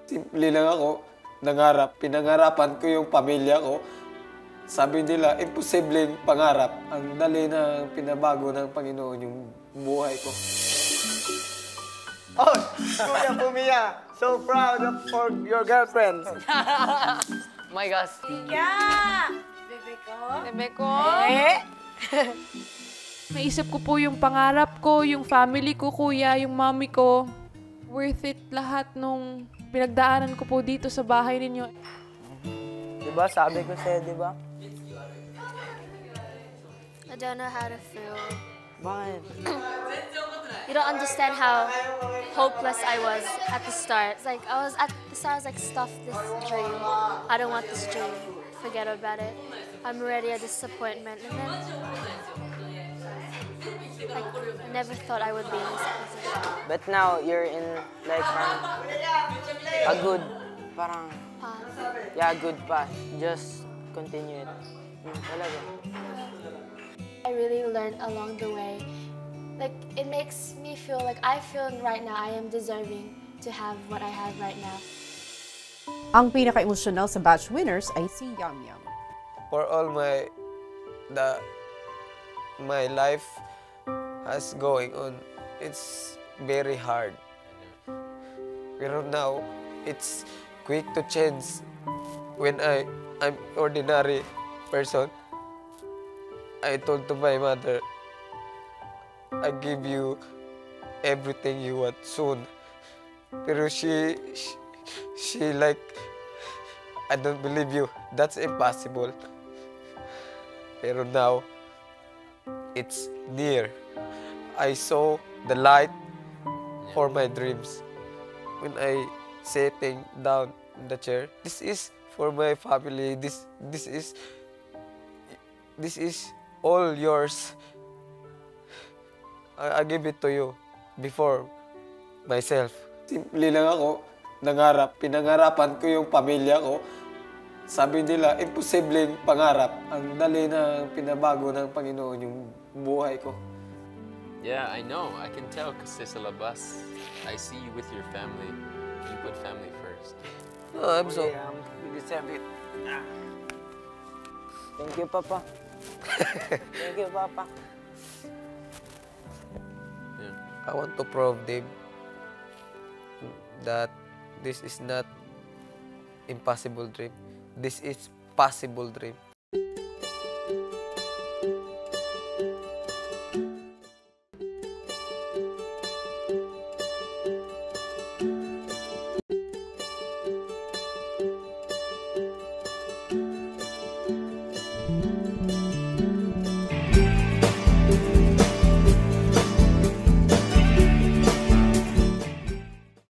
Simple lang ako, nangarap. Pinangarapan ko yung pamilya ko. Sabi nila, imposibleng pangarap. Ang dali na pinabago ng Panginoon yung buhay ko. Oh, Kuya Bumiya, so proud for your girlfriend. My gosh. Yeah! Bebe ko? Bebe ko? Naisip ko po yung pangarap ko, yung family ko, kuya, yung mommy ko. Worth it lahat nung pinagdaanan ko po dito sa bahay ninyo. Diba, sabi ko sa'yo, diba? I don't know how to feel. Bakit? You don't understand how hopeless I was at the start. It's like I was like, stuff this dream. I don't want this dream. Forget about it. I'm already a disappointment. And then, like, I never thought I would be in this position. But now you're in like a good, parang, yeah, good path. Just continue it. Talaga. I really learned along the way. Like, it makes me feel like I feel right now I am deserving to have what I have right now. Ang pinaka-emosyonal sa batch winners ay si Yum Yum. For all my life has going on, it's very hard. Pero now, it's quick to change. When I'm ordinary person, I told to my mother, I give you everything you want soon. Pero she like, I don't believe you. That's impossible. Pero now, it's near. I saw the light for my dreams. When I sitting down in the chair, this is for my family. This is all yours. I give it to you before myself. Simple lang ako, nangarap. Pinangarapan ko yung pamilya ko. Sabi nila, imposibleng pangarap. Ang dali na pinabago ng Panginoon yung buhay ko. Yeah, I know. I can tell kasi sa labas, I see you with your family. You put family first. Oh, I'm so... You deserve it. Thank you, Papa. Thank you, Papa. I want to prove them that this is not impossible dream. This is possible dream.